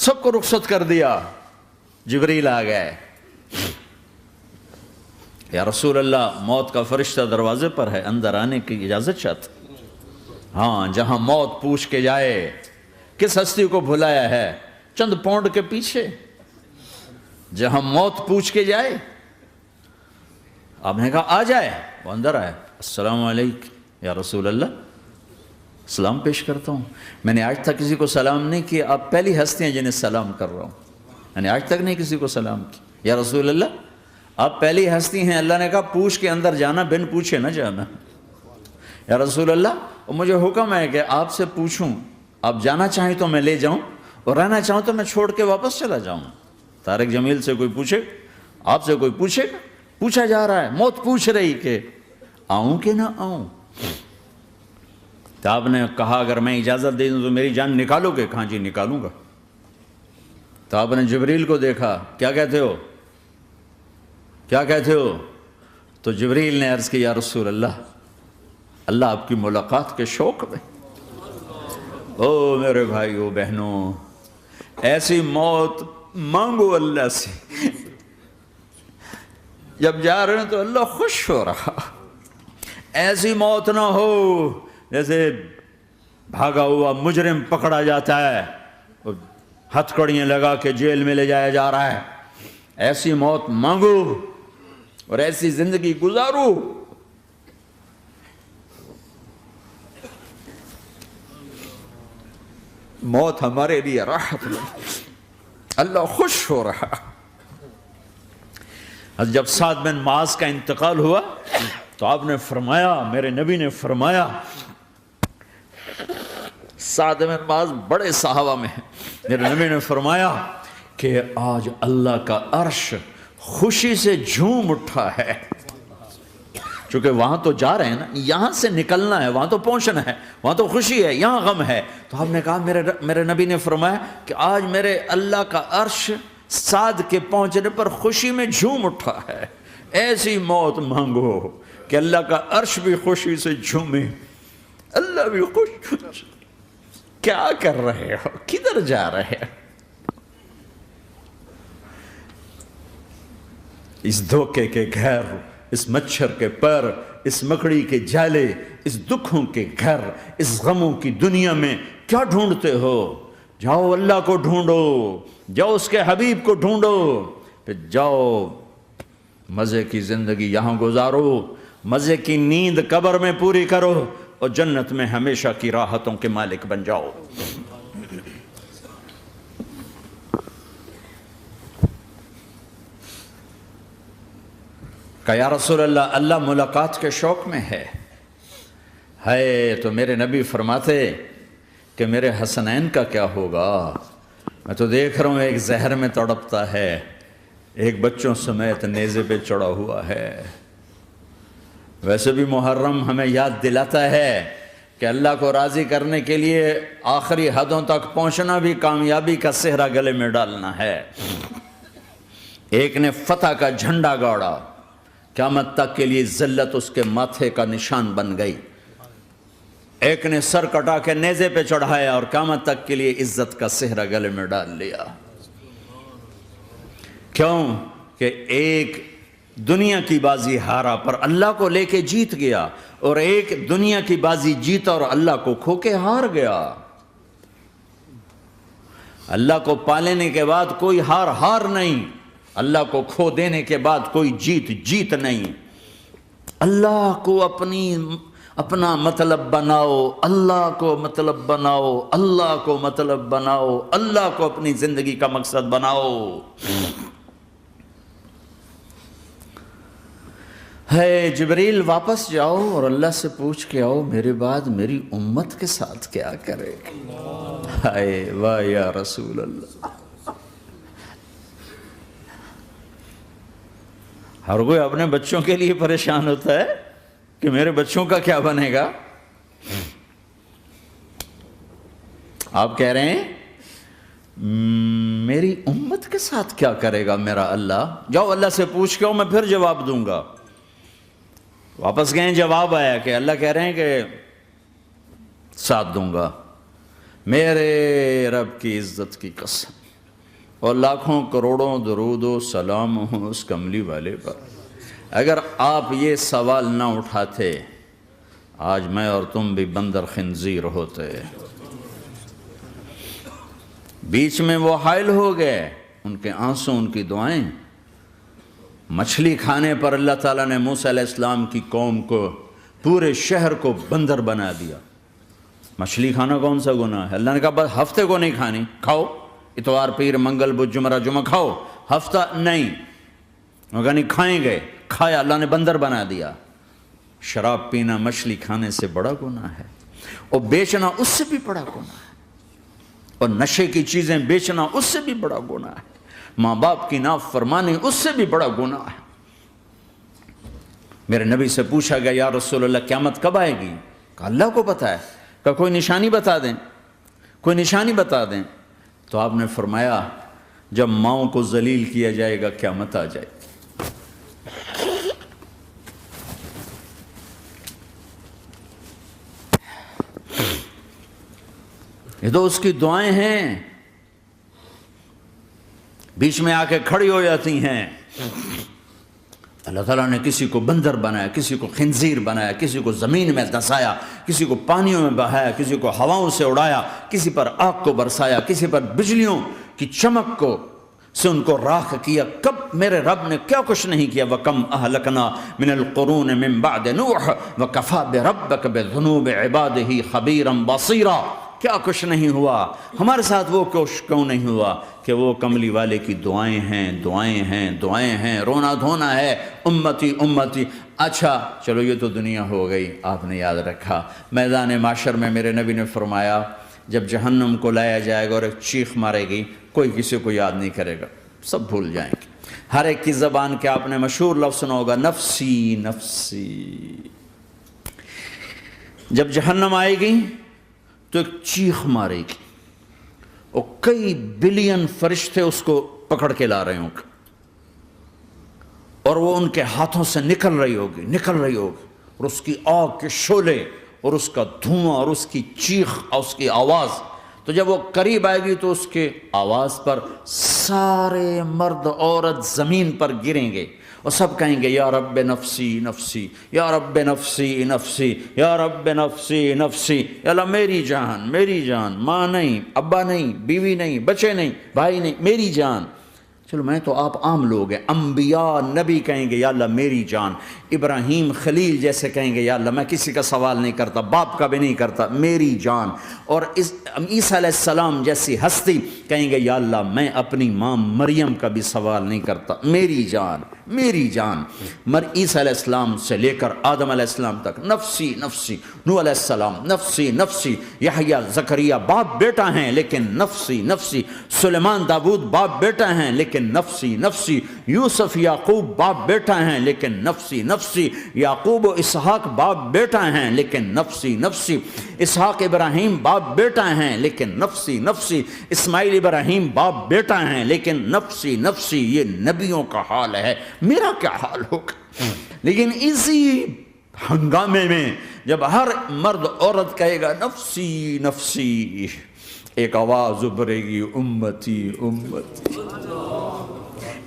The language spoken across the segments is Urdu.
سب کو رخصت کر دیا. جبریل آ گئے. یا رسول اللہ موت کا فرشتہ دروازے پر ہے, اندر آنے کی اجازت چاہتا. ہاں, جہاں موت پوچھ کے جائے کس ہستی کو بھلایا ہے, چند پونڈ کے پیچھے جہاں موت پوچھ کے جائے. آپ نے کہا آ جائے, وہ اندر آئے. السلام علیکم یا رسول اللہ, سلام پیش کرتا ہوں. میں نے آج تک کسی کو سلام نہیں کیا, آپ پہلی ہستی ہیں جنہیں سلام کر رہا ہوں. میں نے آج تک نہیں کسی کو سلام کیا. یا رسول اللہ آپ پہلی ہستی ہیں. اللہ نے کہا پوچھ کے اندر جانا, بن پوچھے نہ جانا. یا رسول اللہ مجھے حکم ہے کہ آپ سے پوچھوں, آپ جانا چاہیں تو میں لے جاؤں, اور رہنا چاہوں تو میں چھوڑ کے واپس چلا جاؤں. طارق جمیل سے کوئی پوچھے, آپ سے کوئی پوچھے گا؟ پوچھا جا رہا ہے, موت پوچھ رہی کہ آؤں کہ نہ آؤں. تو آپ نے کہا اگر میں اجازت دے دوں تو میری جان نکالو گے؟ کہاں جی نکالوں گا. تو آپ نے جبریل کو دیکھا, کیا کہتے ہو, کیا کہتے ہو؟ تو جبریل نے عرض کی یا رسول اللہ, اللہ آپ کی ملاقات کے شوق میں. او میرے بھائیو بہنوں, ایسی موت مانگو اللہ سے. جب جا رہے ہیں تو اللہ خوش ہو رہا. ایسی موت نہ ہو جیسے بھاگا ہوا مجرم پکڑا جاتا ہے, ہتھ کڑیاں لگا کے جیل میں لے جایا جا رہا ہے. ایسی موت مانگو اور ایسی زندگی گزارو. موت ہمارے لیے راحت ہے, اللہ خوش ہو رہا. جب سعد بن معاذ کا انتقال ہوا تو آپ نے فرمایا, میرے نبی نے فرمایا, سعد بن معاذ بڑے صحابہ میں ہیں, میرے نبی نے فرمایا کہ آج اللہ کا عرش خوشی سے جھوم اٹھا ہے. چونکہ وہاں تو جا رہے ہیں نا, یہاں سے نکلنا ہے, وہاں تو پہنچنا ہے, وہاں تو خوشی ہے, یہاں غم ہے. تو ہم نے کہا میرے نبی نے فرمایا کہ آج میرے اللہ کا عرش سعد کے پہنچنے پر خوشی میں جھوم اٹھا ہے. ایسی موت مانگو کہ اللہ کا عرش بھی خوشی سے جھومے, اللہ بھی خوش. کیا کر رہے ہو, کدھر جا رہے ہو؟ اس دھوکے کے گھر, اس مچھر کے پر, اس مکڑی کے جالے, اس دکھوں کے گھر, اس غموں کی دنیا میں کیا ڈھونڈتے ہو؟ جاؤ اللہ کو ڈھونڈو, جاؤ اس کے حبیب کو ڈھونڈو, پھر جاؤ مزے کی زندگی یہاں گزارو, مزے کی نیند قبر میں پوری کرو, اور جنت میں ہمیشہ کی راحتوں کے مالک بن جاؤ. کہ یا رسول اللہ, اللہ ملاقات کے شوق میں ہے. تو میرے نبی فرماتے کہ میرے حسنین کا کیا ہوگا؟ میں تو دیکھ رہا ہوں ایک زہر میں تڑپتا ہے, ایک بچوں سمیت نیزے پہ چڑھا ہوا ہے. ویسے بھی محرم ہمیں یاد دلاتا ہے کہ اللہ کو راضی کرنے کے لیے آخری حدوں تک پہنچنا بھی کامیابی کا صحرا گلے میں ڈالنا ہے. ایک نے فتح کا جھنڈا گاڑا, قیامت تک کے لیے ذلت اس کے ماتھے کا نشان بن گئی. ایک نے سر کٹا کے نیزے پہ چڑھایا اور قیامت تک کے لیے عزت کا صحرا گلے میں ڈال لیا. کیوں کہ ایک دنیا کی بازی ہارا پر اللہ کو لے کے جیت گیا, اور ایک دنیا کی بازی جیتا اور اللہ کو کھو کے ہار گیا. اللہ کو پالینے کے بعد کوئی ہار نہیں, اللہ کو کھو دینے کے بعد کوئی جیت نہیں. اللہ کو اپنا مطلب بناؤ, اللہ کو مطلب بناؤ, اللہ کو مطلب بناؤ, اللہ کو اپنی زندگی کا مقصد بناؤ. جبریل واپس جاؤ اور اللہ سے پوچھ کے آؤ میرے بعد میری امت کے ساتھ کیا کرے. واہ یا رسول اللہ. ہر کوئی اپنے بچوں کے لیے پریشان ہوتا ہے کہ میرے بچوں کا کیا بنے گا. آپ کہہ رہے ہیں میری امت کے ساتھ کیا کرے گا میرا اللہ. جاؤ اللہ سے پوچھ کے آؤ, میں پھر جواب دوں گا. واپس گئے, جواب آیا کہ اللہ کہہ رہے ہیں کہ ساتھ دوں گا. میرے رب کی عزت کی قسم, اور لاکھوں کروڑوں درود و سلام ہوں اس کملی والے پر۔ اگر آپ یہ سوال نہ اٹھاتے آج میں اور تم بھی بندر خنزیر ہوتے۔ بیچ میں وہ حائل ہو گئے، ان کے آنسوں، ان کی دعائیں۔ مچھلی کھانے پر اللہ تعالیٰ نے موسیٰ علیہ السلام کی قوم کو، پورے شہر کو بندر بنا دیا۔ مچھلی کھانا کون سا گناہ ہے؟ اللہ نے کہا بس ہفتے کو نہیں کھانی، کھاؤ اتوار پیر منگل بدھ جمعہ جمعہ کھاؤ، ہفتہ نہیں۔ مگر نہیں کھائیں گے، کھایا، اللہ نے بندر بنا دیا۔ شراب پینا مچھلی کھانے سے بڑا گناہ ہے، اور بیچنا اس سے بھی بڑا گناہ ہے، اور نشے کی چیزیں بیچنا اس سے بھی بڑا گناہ ہے، ماں باپ کی نافرمانی اس سے بھی بڑا گناہ ہے۔ میرے نبی سے پوچھا گیا یا رسول اللہ قیامت کب آئے گی؟ کہا اللہ کو پتہ ہے۔ کہا کوئی نشانی بتا دیں، کوئی نشانی بتا دیں۔ تو آپ نے فرمایا جب ماؤں کو ذلیل کیا جائے گا قیامت آ جائے گی۔ یہ تو اس کی دعائیں ہیں، بیچ میں آ کے کھڑی ہو جاتی ہیں۔ اللہ تعالیٰ نے کسی کو بندر بنایا، کسی کو خنزیر بنایا، کسی کو زمین میں دھسایا، کسی کو پانیوں میں بہایا، کسی کو ہواؤں سے اڑایا، کسی پر آگ کو برسایا، کسی پر بجلیوں کی چمک کو سے ان کو راکھ کیا۔ کب میرے رب نے کیا کچھ نہیں کیا۔ وَكَمْ أَهْلَكْنَا مِنَ الْقُرُونِ مِنْ بَعْدِ نُوحٍ وَكَفَى بِرَبِّكَ بِذُنُوبِ عِبَادِهِ خَبِيرًا بَصِيرًا۔ کیا کچھ نہیں ہوا ہمارے ساتھ، وہ کیوں نہیں ہوا کہ وہ کملی والے کی دعائیں ہیں، دعائیں ہیں، دعائیں ہیں، رونا دھونا ہے، امتی امتی۔ اچھا چلو یہ تو دنیا ہو گئی، آپ نے یاد رکھا میدان معاشر میں میرے نبی نے فرمایا جب جہنم کو لایا جائے گا اور ایک چیخ مارے گی، کوئی کسی کو یاد نہیں کرے گا، سب بھول جائیں گے۔ ہر ایک کی زبان کے آپ نے مشہور لفظ سنا ہوگا نفسی نفسی۔ جب جہنم آئے گی تو ایک چیخ مارے گی، اور کئی بلین فرشتے اس کو پکڑ کے لا رہے ہوں گے، اور وہ ان کے ہاتھوں سے نکل رہی ہوگی، اور اس کی آگ کے شعلے اور اس کا دھواں اور اس کی چیخ اور اس کی آواز۔ تو جب وہ قریب آئے گی تو اس کے آواز پر سارے مرد عورت زمین پر گریں گے، اور سب کہیں گے یا رب نفسی نفسی، یا رب نفسی نفسی، یا رب نفسی نفسی۔ یا اللہ میری جان، میری جان، ماں نہیں، ابا نہیں، بیوی نہیں، بچے نہیں، بھائی نہیں، میری جان۔ چلو میں تو آپ عام لوگ ہیں، انبیاء نبی کہیں گے یا اللہ میری جان، ابراہیم خلیل جیسے کہیں گے یا اللہ میں کسی کا سوال نہیں کرتا، باپ کا بھی نہیں کرتا، میری جان۔ اور عیسیٰ علیہ السلام جیسی ہستی کہیں گے یا اللہ میں اپنی ماں مریم کا بھی سوال نہیں کرتا، میری جان، میری جان۔ عیسیٰ علیہ السلام سے لے کر آدم علیہ السلام تک نفسی نفسی، نوح علیہ السلام نفسی نفسی، یحییٰ زکریا باپ بیٹا ہیں لیکن نفسی نفسی، سلیمان داؤد باپ بیٹا ہیں لیکن نفسی نفسی، یوسف یعقوب باپ بیٹا ہیں لیکن نفسی نفسی، یعقوب و اسحاق باپ بیٹا ہیں لیکن نفسی نفسی، اسحاق ابراہیم باپ بیٹا ہیں لیکن نفسی نفسی، اسماعیل ابراہیم باپ بیٹا ہیں لیکن نفسی نفسی۔ یہ نبیوں کا حال ہے، میرا کیا حال ہوگا؟ لیکن اسی ہنگامے میں جب ہر مرد عورت کہے گا نفسی نفسی، ایک آواز ابھرے گی امتی امتی،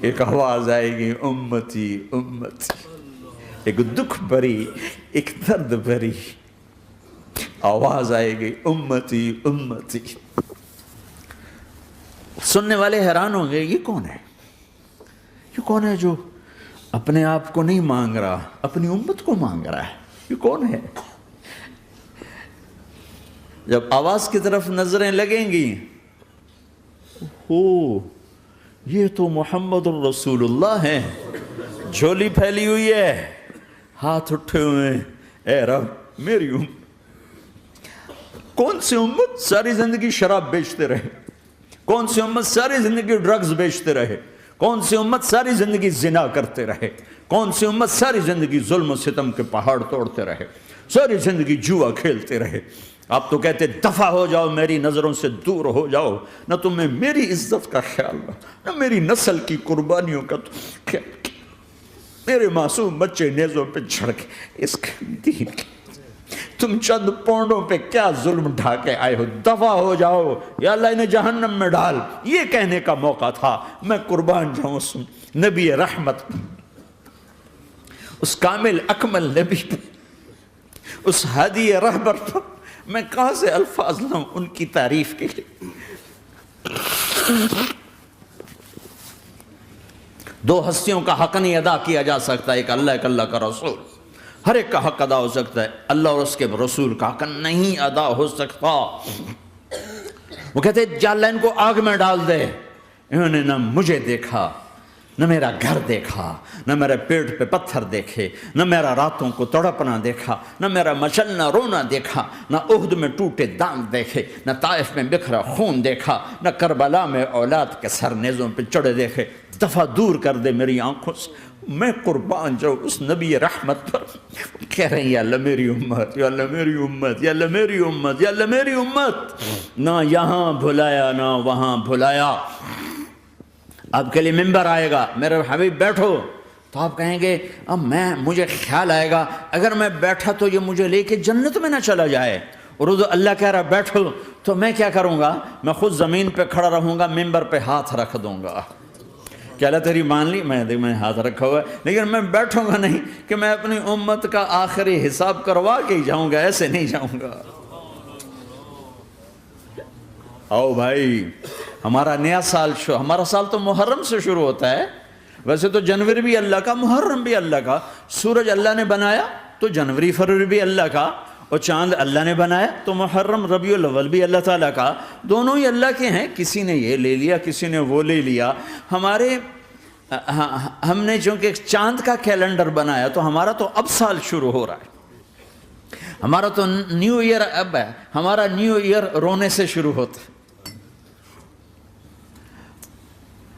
ایک آواز آئے گی امتی امتی، ایک دکھ بھری، ایک درد بھری آواز آئے گی امتی امتی۔ سننے والے حیران ہوں گے یہ کون ہے، یہ کون ہے جو اپنے آپ کو نہیں مانگ رہا، اپنی امت کو مانگ رہا ہے، یہ کون ہے؟ جب آواز کی طرف نظریں لگیں گی، یہ تو محمد الرسول اللہ ہے، جھولی پھیلی ہوئی ہے، ہاتھ اٹھے ہوئے ہیں، اے رب میری امت۔ کون سی امت ساری زندگی شراب بیچتے رہے، کون سی امت ساری زندگی ڈرگز بیچتے رہے، کون سی امت ساری زندگی زنا کرتے رہے، کون سی امت ساری زندگی ظلم و ستم کے پہاڑ توڑتے رہے، ساری زندگی جوا کھیلتے رہے۔ آپ تو کہتے دفع ہو جاؤ، میری نظروں سے دور ہو جاؤ، نہ تمہیں میری عزت کا خیال نہ میری نسل کی قربانیوں کا خیال، میرے معصوم بچے نیزوں پہ چڑھ کے اس دین کے تم چند پونڈوں پہ کیا ظلم ڈھا کے آئے ہو، دفع ہو جاؤ یا اللہ انہیں جہنم میں ڈال، یہ کہنے کا موقع تھا۔ میں قربان جاؤں اس نبی رحمت، اس کامل اکمل نبی پر، اس ہادی رہبر پر میں کہاں سے الفاظ لاؤں ان کی تعریف کے لیے۔ دو ہستیوں کا حق نہیں ادا کیا جا سکتا، ایک اللہ، ایک اللہ کا رسول۔ ہر ایک کا حق ادا ہو سکتا ہے، اللہ اور اس کے رسول کا حق نہیں ادا ہو سکتا۔ وہ کہتے جا اللہ ان کو آگ میں ڈال دے، انہوں نے نہ مجھے دیکھا، نہ میرا گھر دیکھا، نہ میرے پیٹ پہ پتھر دیکھے، نہ میرا راتوں کو تڑپنا دیکھا، نہ میرا مچلنا رونا دیکھا، نہ احد میں ٹوٹے دانت دیکھے، نہ طائف میں بکھرا خون دیکھا، نہ کربلا میں اولاد کے سر نیزوں پہ چڑھے دیکھے۔ دفعہ دور کر دے میری آنکھوں سے، میں قربان جاؤں اس نبی رحمت پر۔ کہہ رہے ہیں یا اللہ میری امت، یا اللہ میری امت، یا اللہ میری امت، یا اللہ میری امت۔ نہ یہاں بھلایا نہ وہاں بھلایا۔ آپ کے لیے ممبر آئے گا، میرے حبیب بیٹھو، تو آپ کہیں گے اب مجھے خیال آئے گا اگر میں بیٹھا تو یہ مجھے لے کے جنت میں نہ چلا جائے، اور اللہ کہہ رہا بیٹھو تو میں کیا کروں گا؟ میں خود زمین پہ کھڑا رہوں گا، ممبر پہ ہاتھ رکھ دوں گا کہ اللہ تیری مان لی، میں ہاتھ رکھا ہوا ہے، لیکن میں بیٹھوں گا نہیں کہ میں اپنی امت کا آخری حساب کروا کے ہی جاؤں گا، ایسے نہیں جاؤں گا۔ آؤ بھائی، ہمارا نیا سال ہمارا سال تو محرم سے شروع ہوتا ہے، ویسے تو جنوری بھی اللہ کا، محرم بھی اللہ کا، سورج اللہ نے بنایا تو جنوری فروری بھی اللہ کا، اور چاند اللہ نے بنایا تو محرم ربیع الاول بھی اللہ تعالیٰ کا، دونوں ہی اللہ کے ہیں۔ کسی نے یہ لے لیا، کسی نے وہ لے لیا۔ ہم نے چونکہ چاند کا کیلنڈر بنایا تو ہمارا تو اب سال شروع ہو رہا ہے، ہمارا تو نیو ایئر اب ہے، ہمارا نیو ایئر رونے سے شروع ہوتا ہے۔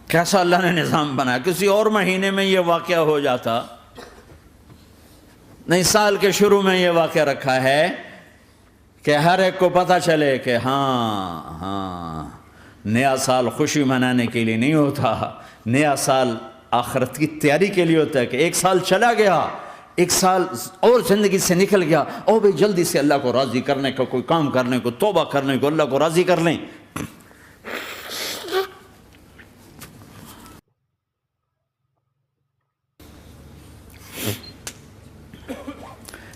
کیسا اللہ نے نظام بنایا، کسی اور مہینے میں یہ واقعہ ہو جاتا، نہیں سال کے شروع میں یہ واقعہ رکھا ہے کہ ہر ایک کو پتہ چلے کہ ہاں نیا سال خوشی منانے کے لیے نہیں ہوتا، نیا سال آخرت کی تیاری کے لیے ہوتا ہے کہ ایک سال چلا گیا، ایک سال اور زندگی سے نکل گیا، او بھئی جلدی سے اللہ کو راضی کرنے کا کوئی کام کرنے کو، توبہ کرنے کو، اللہ کو راضی کر لیں۔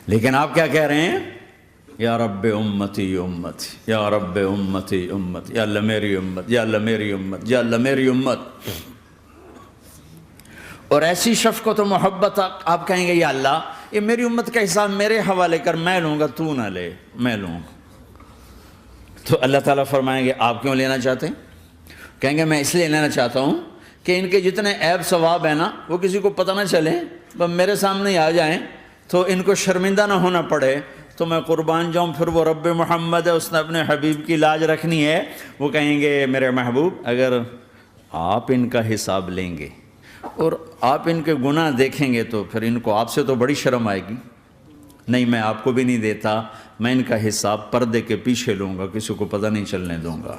لیکن آپ کیا کہہ رہے ہیں؟ یا رب امتی امتی، یا رب امتی امتی، یا اللہ میری امت، یا اللہ میری امت، یا اللہ میری امت۔ اور ایسی شفقت و محبت آپ کہیں گے یا اللہ یہ میری امت کا حساب میرے حوالے کر، میں لوں گا، تو نہ لے، میں لوں گا۔ تو اللہ تعالیٰ فرمائیں گے آپ کیوں لینا چاہتے ہیں؟ کہیں گے میں اس لیے لینا چاہتا ہوں کہ ان کے جتنے عیب ثواب ہیں نا وہ کسی کو پتہ نہ چلے، بس میرے سامنے ہی آ جائیں تو ان کو شرمندہ نہ ہونا پڑے، تو میں قربان جاؤں۔ پھر وہ رب محمد ہے، اس نے اپنے حبیب کی لاج رکھنی ہے، وہ کہیں گے میرے محبوب اگر آپ ان کا حساب لیں گے اور آپ ان کے گناہ دیکھیں گے تو پھر ان کو آپ سے تو بڑی شرم آئے گی، نہیں میں آپ کو بھی نہیں دیتا، میں ان کا حساب پردے کے پیچھے لوں گا، کسی کو پتہ نہیں چلنے دوں گا۔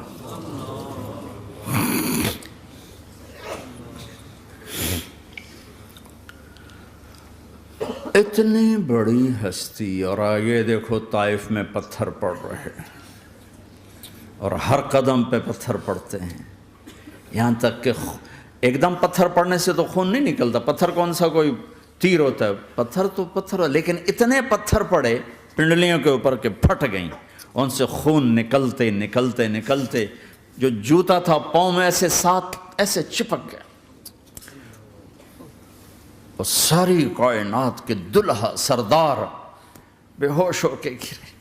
اتنی بڑی ہستی، اور آگے دیکھو طائف میں پتھر پڑ رہے ہیں اور ہر قدم پہ پتھر پڑتے ہیں، یہاں تک کہ ایک دم پتھر پڑنے سے تو خون نہیں نکلتا، پتھر کون سا کوئی تیر ہوتا ہے، پتھر تو پتھر، لیکن اتنے پتھر پڑے پنڈلیوں کے اوپر کہ پھٹ گئیں، ان سے خون نکلتے نکلتے نکلتے جو جوتا تھا پاؤں میں ایسے ساتھ ایسے چپک گیا، اور ساری کائنات کے دلہا سردار بے ہوش ہو کے گرے۔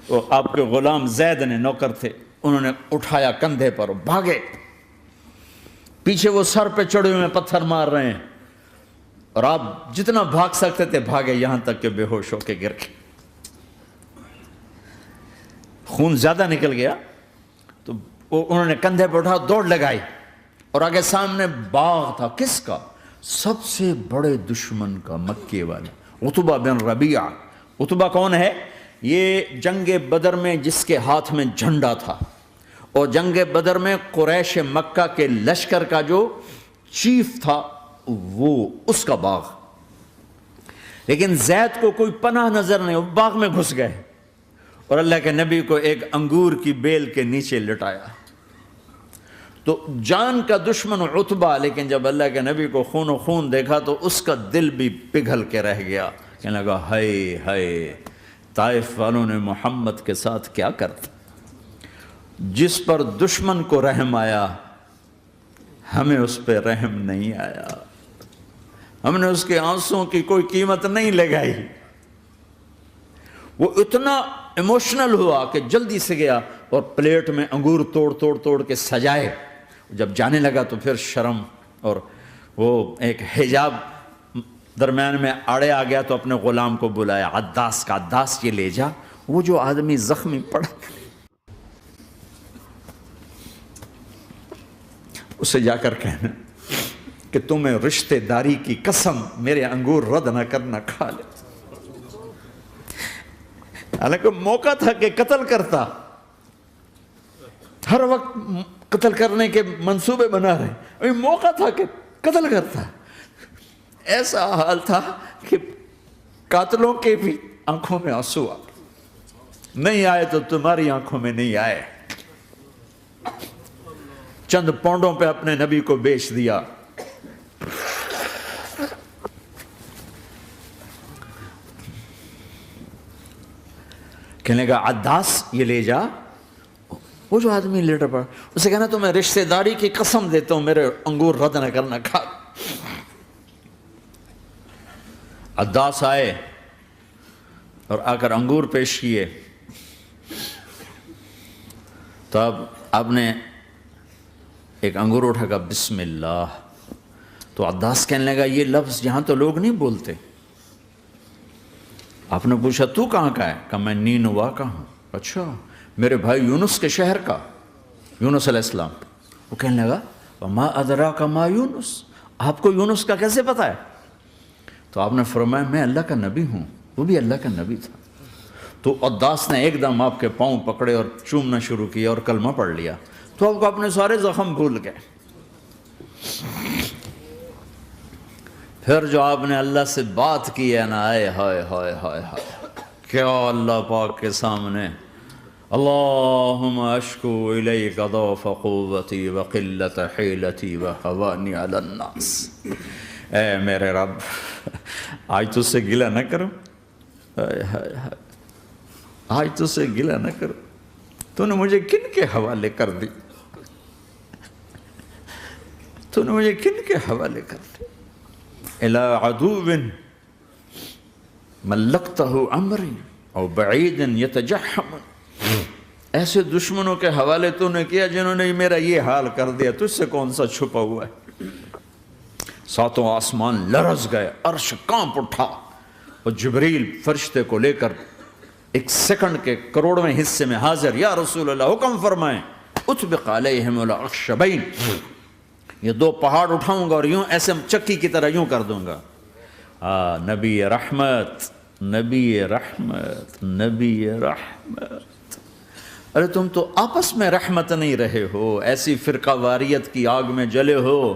وہ آپ کے غلام زید نے، نوکر تھے، انہوں نے اٹھایا کندھے پر، بھاگے، پیچھے وہ سر پہ چڑھے ہوئے پتھر مار رہے ہیں، اور آپ جتنا بھاگ سکتے تھے بھاگے، یہاں تک کہ بے ہوش ہو کے گر گئے۔ خون زیادہ نکل گیا تو انہوں نے کندھے پہ اٹھا، دوڑ لگائی، اور آگے سامنے باغ تھا، کس کا؟ سب سے بڑے دشمن کا، مکے والا عتبہ بن ربیعہ۔ عتبہ کون ہے؟ یہ جنگ بدر میں جس کے ہاتھ میں جھنڈا تھا، اور جنگ بدر میں قریش مکہ کے لشکر کا جو چیف تھا وہ، اس کا باغ۔ لیکن زید کو کوئی پناہ نظر نہیں، وہ باغ میں گھس گئے اور اللہ کے نبی کو ایک انگور کی بیل کے نیچے لٹایا۔ تو جان کا دشمن عتبہ، لیکن جب اللہ کے نبی کو خون و خون دیکھا تو اس کا دل بھی پگھل کے رہ گیا، کہنے لگا ہائے ہائے، طائف والوں نے محمد کے ساتھ کیا کرتا۔ جس پر دشمن کو رحم آیا ہمیں اس پہ رحم نہیں آیا، ہم نے اس کے آنسوں کی کوئی قیمت نہیں لگائی۔ وہ اتنا ایموشنل ہوا کہ جلدی سے گیا اور پلیٹ میں انگور توڑ کے سجائے۔ جب جانے لگا تو پھر شرم اور وہ ایک حجاب درمیان میں آڑے آ گیا، تو اپنے غلام کو بلایا، عداس کا، عداس یہ لے جا وہ جو آدمی زخمی پڑا، اسے جا کر کہنا کہ تمہیں رشتہ داری کی قسم میرے انگور رد نہ کرنا، کھا لے۔ حالانکہ موقع تھا کہ قتل کرتا، ہر وقت قتل کرنے کے منصوبے بنا رہے، ابھی موقع تھا کہ قتل کرتا۔ ایسا حال تھا کہ قاتلوں کے بھی آنکھوں میں آنسو آ نہیں آئے تو تمہاری آنکھوں میں نہیں آئے۔ چند پونڈوں پہ اپنے نبی کو بیچ دیا۔ کہنے کا عداس یہ لے جا، وہ جو آدمی لیٹر پڑا، اسے کہنا تو میں رشتہ داری کی قسم دیتا ہوں میرے انگور رد نہ کرنا، کھا۔ عداس آئے اور آ کر انگور پیش کیے، تو اب آپ نے ایک انگور اٹھا کر بسم اللہ، تو عداس کہنے لگا یہ لفظ یہاں تو لوگ نہیں بولتے۔ آپ نے پوچھا تو کہاں کا ہے؟ کہا میں نینوا کا ہوں۔ اچھا، میرے بھائی یونس کے شہر کا، یونس علیہ السلام۔ وہ کہنے لگا وما ادراک ما یونس، آپ کو یونس کا کیسے پتا ہے؟ تو آپ نے فرمایا میں اللہ کا نبی ہوں، وہ بھی اللہ کا نبی تھا۔ تو عداس نے ایک دم آپ کے پاؤں پکڑے اور چومنا شروع کیا اور کلمہ پڑھ لیا، تو آپ کو اپنے سارے زخم بھول گئے۔ پھر جو آپ نے اللہ سے بات کی ہے نا، آئے ہائے ہائے ہائے ہائے، کیا اللہ پاک کے سامنے اللہم اشکو الیک ضعف قوتی وقلت حیلتی وہوانی علی الناس، اے میرے رب آج تجھ سے گلہ نہ کروں، آج تجھ سے گلہ نہ کروں، تو نے مجھے کن کے حوالے کر دی، تو نے مجھے کن کے حوالے کر دی، الی عدو ملکتہ امری او بعید یتجحم، ایسے دشمنوں کے حوالے تو نے کیا جنہوں نے میرا یہ حال کر دیا، تجھ سے کون سا چھپا ہوا ہے۔ ساتوں آسمان لرز گئے، عرش کانپ اٹھا، اور جبریل فرشتے کو لے کر ایک سیکنڈ کے کروڑویں حصے میں حاضر، یا رسول اللہ حکم فرمائیں اطبق علیہم الاخشبین، یہ دو پہاڑ اٹھاؤں گا اور یوں ایسے چکی کی طرح یوں کر دوں گا۔ نبی رحمت، نبی رحمت، نبی رحمت۔ ارے تم تو آپس میں رحمت نہیں رہے ہو، ایسی فرقہ واریت کی آگ میں جلے ہو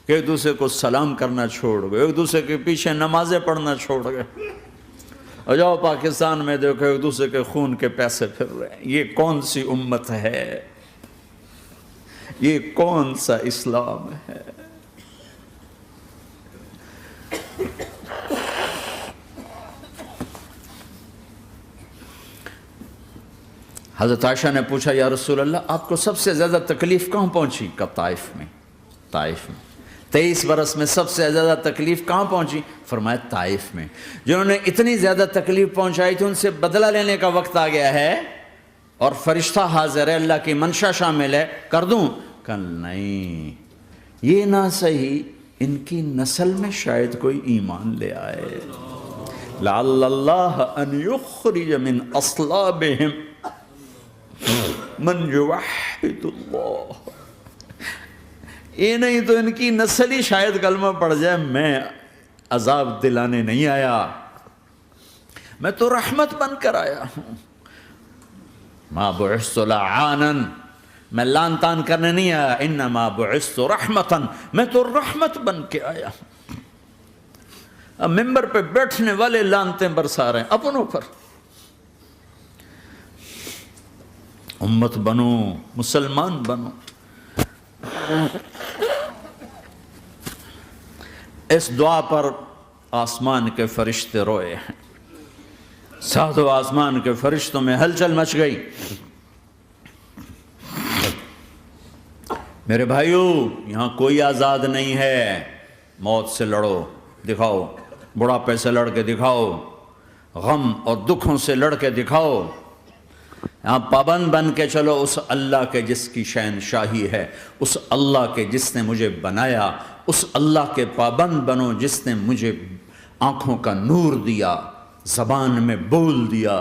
کہ ایک دوسرے کو سلام کرنا چھوڑ گئے، ایک دوسرے کے پیچھے نمازیں پڑھنا چھوڑ گئے، اور جاؤ پاکستان میں دیکھو ایک دوسرے کے خون کے پیسے پھر رہے ہیں۔ یہ کون سی امت ہے؟ یہ کون سا اسلام ہے؟ حضرت عائشہ نے پوچھا یا رسول اللہ آپ کو سب سے زیادہ تکلیف کہاں پہنچی؟ کب؟ طائف میں۔ طائف میں 23 برس میں سب سے زیادہ تکلیف کہاں پہنچی؟ فرمایا طائف میں۔ جنہوں نے اتنی زیادہ تکلیف پہنچائی تھی ان سے بدلہ لینے کا وقت آ گیا ہے، اور فرشتہ حاضر ہے، اللہ کی منشا شامل ہے، کر دوں؟ کہ نہیں، یہ نہ صحیح، ان کی نسل میں شاید کوئی ایمان لے آئے، لعل اللہ ان یخرج من اصلابہم من یوحد اللہ، یہ نہیں تو ان کی نسل ہی شاید کلمہ پڑ جائے۔ میں عذاب دلانے نہیں آیا، میں تو رحمت بن کر آیا ہوں۔ ما بعثت لعانا، میں لان تان کرنے نہیں آیا، انما بعثت رحمتا، میں تو رحمت بن کے آیا ہوں۔ اب ممبر پہ بیٹھنے والے لانتیں برسا رہے ہیں اپنوں پر۔ امت بنو، مسلمان بنو۔ اس دعا پر آسمان کے فرشتے روئے ہیں، ساتوں آسمان کے فرشتوں میں ہلچل مچ گئی۔ میرے بھائیو، یہاں کوئی آزاد نہیں ہے۔ موت سے لڑو، دکھاؤ، بڑھاپے سے لڑ کے دکھاؤ، غم اور دکھوں سے لڑ کے دکھاؤ۔ یہاں پابند بن کے چلو اس اللہ کے جس کی شہنشاہی ہے، اس اللہ کے جس نے مجھے بنایا، اس اللہ کے پابند بنو جس نے مجھے آنکھوں کا نور دیا، زبان میں بول دیا،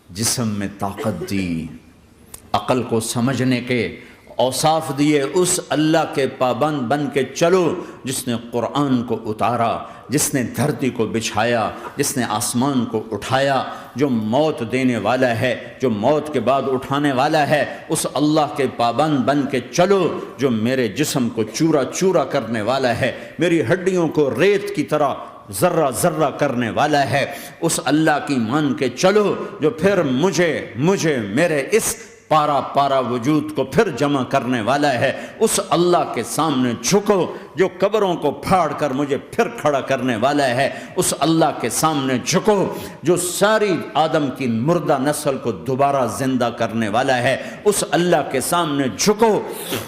جسم میں طاقت دی، عقل کو سمجھنے کے اوصاف دیے۔ اس اللہ کے پابند بن کے چلو جس نے قرآن کو اتارا، جس نے دھرتی کو بچھایا، جس نے آسمان کو اٹھایا، جو موت دینے والا ہے، جو موت کے بعد اٹھانے والا ہے۔ اس اللہ کے پابند بن کے چلو جو میرے جسم کو چورا چورا کرنے والا ہے، میری ہڈیوں کو ریت کی طرح ذرہ ذرہ کرنے والا ہے۔ اس اللہ کی مان کے چلو جو پھر مجھے میرے اس پارا پارا وجود کو پھر جمع کرنے والا ہے۔ اس اللہ کے سامنے جھکو جو قبروں کو پھاڑ کر مجھے پھر کھڑا کرنے والا ہے۔ اس اللہ کے سامنے جھکو جو ساری آدم کی مردہ نسل کو دوبارہ زندہ کرنے والا ہے۔ اس اللہ کے سامنے جھکو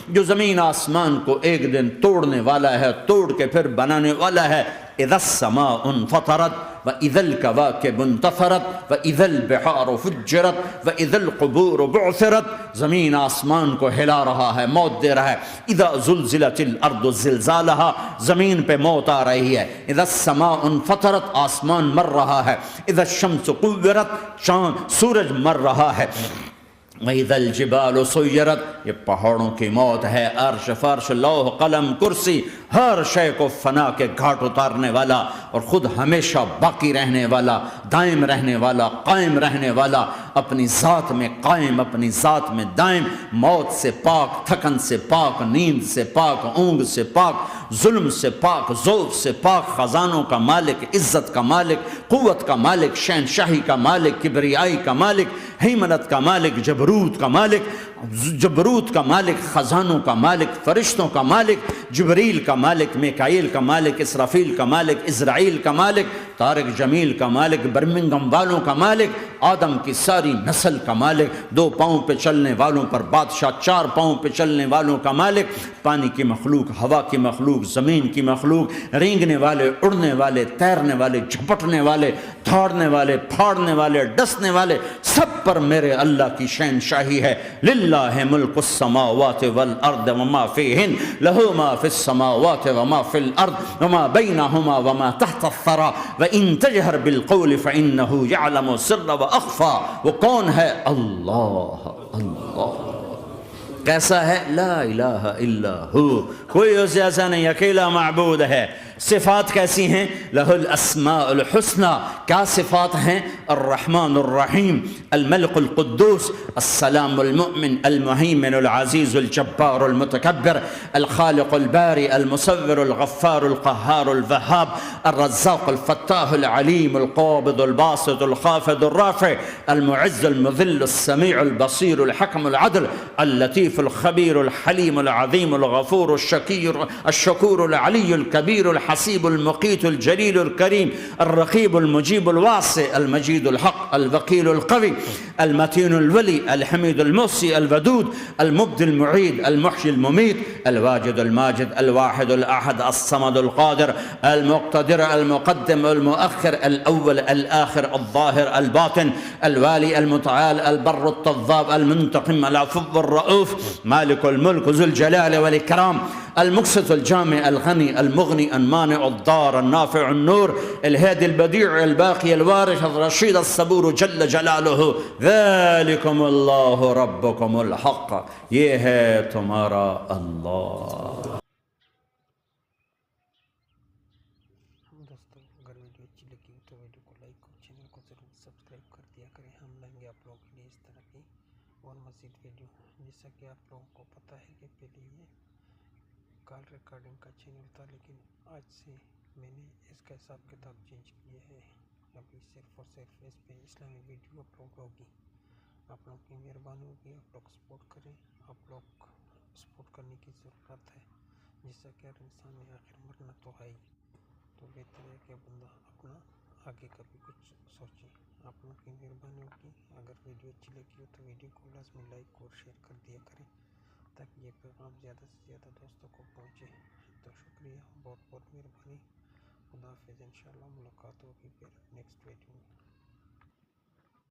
جو زمین آسمان کو ایک دن توڑنے والا ہے، توڑ کے پھر بنانے والا ہے۔ اذا السماء انفطرت وَإِذَا الْكَوَاكِبُ انتَثَرَتْ وَإِذَا الْبِحَارُ فُجِّرَتْ وَإِذَا الْقُبُورُ بُعْثِرَتْ۔ زمین آسمان کو ہلا رہا ہے، موت دے رہا ہے۔ اِذَا زُلْزِلَتِ الْأَرْضُ زِلْزَالَهَا، زمین پہ موت آ رہی ہے۔ اِذَا السَّمَاءُ انفطرت، آسمان مر رہا ہے۔ اِذَا الشَّمْسُ قُوِّرَتْ، چاند سورج مر رہا ہے۔ وَإِذَا الْجِبَالُ سُيِّرَتْ، یہ پہاڑوں کی موت ہے۔ عرش فرش لوح قلم کرسی ہر شے کو فنا کے گھاٹ اتارنے والا اور خود ہمیشہ باقی رہنے والا، دائم رہنے والا، قائم رہنے والا، اپنی ذات میں قائم، اپنی ذات میں دائم، موت سے پاک، تھکن سے پاک، نیند سے پاک، اونگ سے پاک، ظلم سے پاک، ذوف سے پاک، خزانوں کا مالک، عزت کا مالک، قوت کا مالک، شہنشاہی کا مالک، کبریائی کا مالک، ہیمنت کا مالک، جبروت کا مالک، خزانوں کا مالک، فرشتوں کا مالک، جبریل کا مالک، میکائیل کا مالک، اسرافیل کا مالک، اسرائیل کا مالک، طارق جمیل کا مالک، برمنگم والوں کا مالک، آدم کی ساری نسل کا مالک، 2 پاؤں پہ چلنے والوں پر بادشاہ، 4 پاؤں پہ چلنے والوں کا مالک، پانی کی مخلوق، ہوا کی مخلوق، زمین کی مخلوق، رینگنے والے، اڑنے والے، تیرنے والے، جھپٹنے والے، دھاڑنے والے، پھاڑنے والے، ڈسنے والے، سب پر میرے اللہ کی شہنشاہی ہے۔ للہ ملک السماوات والارض وما فیہن، لہو ما فی السماوات وما فی الارض وما بینہما وما تحت الثری وان تجہر بالقول فانہ یعلم السر واخفی۔ وہ کون ہے؟ اللہ۔ اللہ کیسا ہے؟ لا الہ الا ہو، کوئی اسے ایسا نہیں، اکیلا معبود ہے۔ صفات کیسی ہیں؟ لہ الاسماء الحسنى، کیا صفات ہیں؟ الرحمن الرحیم، الملک القدوس، السلام المؤمن، المہیمن العزیز الجبار المتکبر، الخالق الباری المصور الغفار القہار الوہاب، الرزاق الفتاح العلیم القابض الباسط الخافض الرافع، المعز المذل السمیع البصیر الحکم العدل، اللطیف الخبیر الحلیم العظیم الغفور الشکور العلی الکبیر الحسیب المقیت الجلیل الکریم، الرقیب المجیب الواسع، المجید الحق، الوکیل القوی، المتین الولی، الحمید المحصی، الودود، المبدی المعید، المحیی الممیت، الواجد الماجد، الواحد الاحد، الصمد القادر، المقتدر، المقدم، المؤخر، الاول، الاخر، الظاهر، الباطن، الوالي، المتعال، البر التواب، المنتقم، العفو الرؤوف، مالك الملك، ذو الجلال والإكرام، المقسط الجامع الغني المغني المانع الضار النافع النور، الهادي البديع الباقي الوارث الرشيد الصبور جل جلاله، ذلكم الله ربكم الحق، یہ ہے تمہارا اللہ۔ دوستوں اگر ویڈیو اچھی لگی تو ویڈیو کو لائک اور چینل کو ضرور سبسکرائب کر دیا کریں۔ ہم لائیں گے آپ لوگوں کے لیے اس طرح کی اور مزید ویڈیو، جیسا کہ آپ لوگوں کو پتہ ہے کہ پہلے یہ کال ریکارڈنگ کا چینل تھا، لیکن آج سے میں نے اس کا حساب کتاب چینج کیا ہے. ابھی صرف اور صرف اس پہ اسلامی ویڈیو اپلوڈ ہوگی. آپ لوگ کی مہربانی ہوگی, آپ لوگ سپورٹ کریں. آپ لوگ سپورٹ کرنے کی ضرورت ہے, جس سے کہ ہر انسان میں آخر مرنا تو ہے ہی. تو بہتر ہے کہ بندہ اپنا آگے کا بھی کچھ سوچے. آپ لوگ کی مہربانی ہوگی, اگر ویڈیو اچھی لگی ہو تو ویڈیو کو لازمی لائک اور شیئر کر دیا کریں, تاکہ یہ پیغام زیادہ سے زیادہ دوستوں کو پہنچے. تو شکریہ, بہت بہت مہربانی. خدا حافظ. انشاءاللہ ملاقات ہوگی پھر نیکسٹ ویڈیو میں.